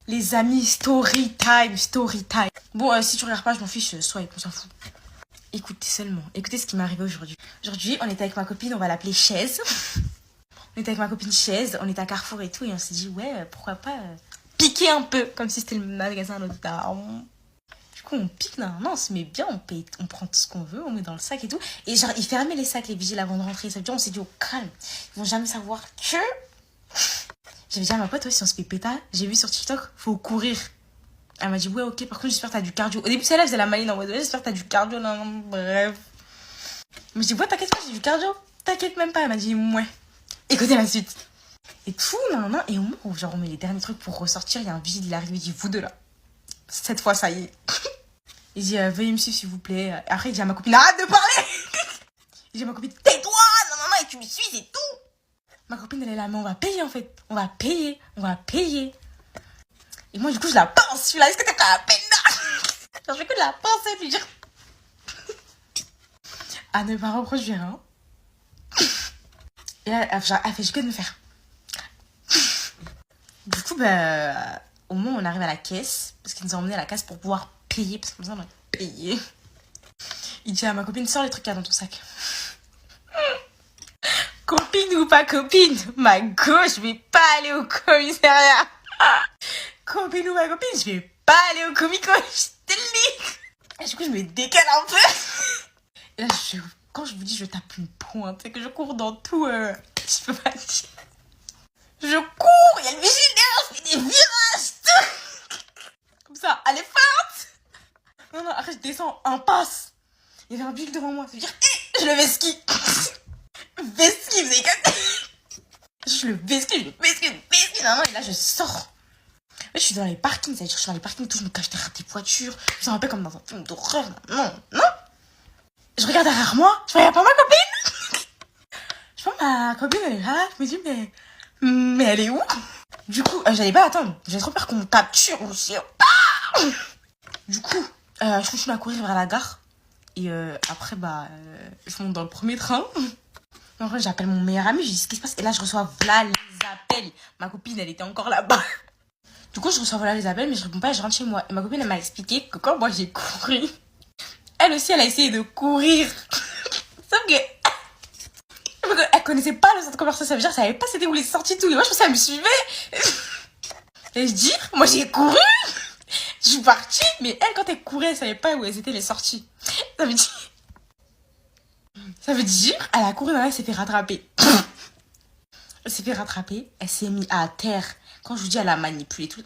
Les amis, story time, story time. Bon, si tu regardes pas, je m'en fiche, swipe, on s'en fout. Écoutez seulement, écoutez ce qui m'est arrivé aujourd'hui. Aujourd'hui, on était avec ma copine, on va l'appeler Chaise. On était avec ma copine Chaise, on était à Carrefour et tout, et on s'est dit, ouais, pourquoi pas piquer un peu, comme si c'était le magasin à notre daron. Du coup, on pique, non, on se met bien, on paye, on prend tout ce qu'on veut, on met dans le sac et tout. Et genre, ils fermaient les sacs, les vigiles, avant de rentrer. Ça veut dire, on s'est dit, au calme, ils vont jamais savoir que... J'avais dit à ma pote, ouais, si on se fait péta, j'ai vu sur TikTok, faut courir. Elle m'a dit, ouais, ok, par contre, j'espère que t'as du cardio. Au début, celle-là, faisait la maline en mode, ouais, j'espère que t'as du cardio, non, bref. Mais je dis, ouais, t'inquiète pas, j'ai du cardio. T'inquiète même pas. Elle m'a dit, ouais. Écoutez la suite. Et tout, non, et au moment où, genre, on met les derniers trucs pour ressortir, il y a un vigile, il arrive, il dit, vous deux là. Cette fois, ça y est. Il dit, veuillez me suivre, s'il vous plaît. Après, il dit à ma copine, arrête de parler. Il dit à ma copine, tais-toi, non, et tu me suis, c'est tout. Ma copine, elle est là, mais on va payer en fait. On va payer. Et moi, du coup, je la pince. Je suis là, est-ce que t'es pas à peine là? Genre, je fais que de la pincer et puis dire. À ne pas reproduire, hein. Et là, genre, elle fait juste que de me faire. Du coup, bah, au moment où on arrive à la caisse, parce qu'ils nous ont emmenés à la caisse pour pouvoir payer, parce que comme ça, on va payer. Il dit à ma copine, sors les trucs qu'il y a dans ton sac. Copine ou pas copine, ma go, je vais pas aller au commissariat. Copine ou pas copine, je vais pas aller au comico, je te le dis. Et du coup, je me décale un peu. Et là, quand je vous dis, je tape une pointe, c'est que je cours dans tout, je peux pas dire. Je cours, il y a le vigile derrière, je fais des virages, tout. Comme ça, allez, feinte. Non, après, je descends, un passe. Il y avait un big devant moi, ça veut dire, je le vesquille. Vesquille, vous avez capté? Je le vesquille, non, et là, je sors. Je suis dans les parkings, ça veut dire que je suis dans les parkings, tout, je me cache derrière des voitures. Je me sens un peu comme dans un film d'horreur. Non. Je regarde derrière moi, je regarde pas ma copine. Je vois ma copine, elle est là, je me dis, mais elle est où? Du coup, j'allais pas attendre. J'ai trop peur qu'on me capture aussi. Du coup, je continue à courir vers la gare. Et après, je monte dans le premier train. En vrai, j'appelle mon meilleur ami, je dis ce qui se passe. Et là, je reçois voilà les appels. Ma copine, elle était encore là-bas. Du coup, je reçois voilà les appels, mais je réponds pas et je rentre chez moi. Et ma copine, elle m'a expliqué que quand moi j'ai couru, elle aussi, elle a essayé de courir. Sauf que elle connaissait pas le centre commercial, ça veut dire qu'elle savait pas c'était où les sorties tout. Et moi, je pensais qu'elle me suivait. Et je dis, moi j'ai couru. Je suis partie, mais elle, quand elle courait, elle savait pas où étaient les sorties. Ça veut dire, elle a couru, elle s'est fait rattraper. Elle s'est fait rattraper, elle s'est mise à terre. Quand je vous dis, elle a manipulé tout.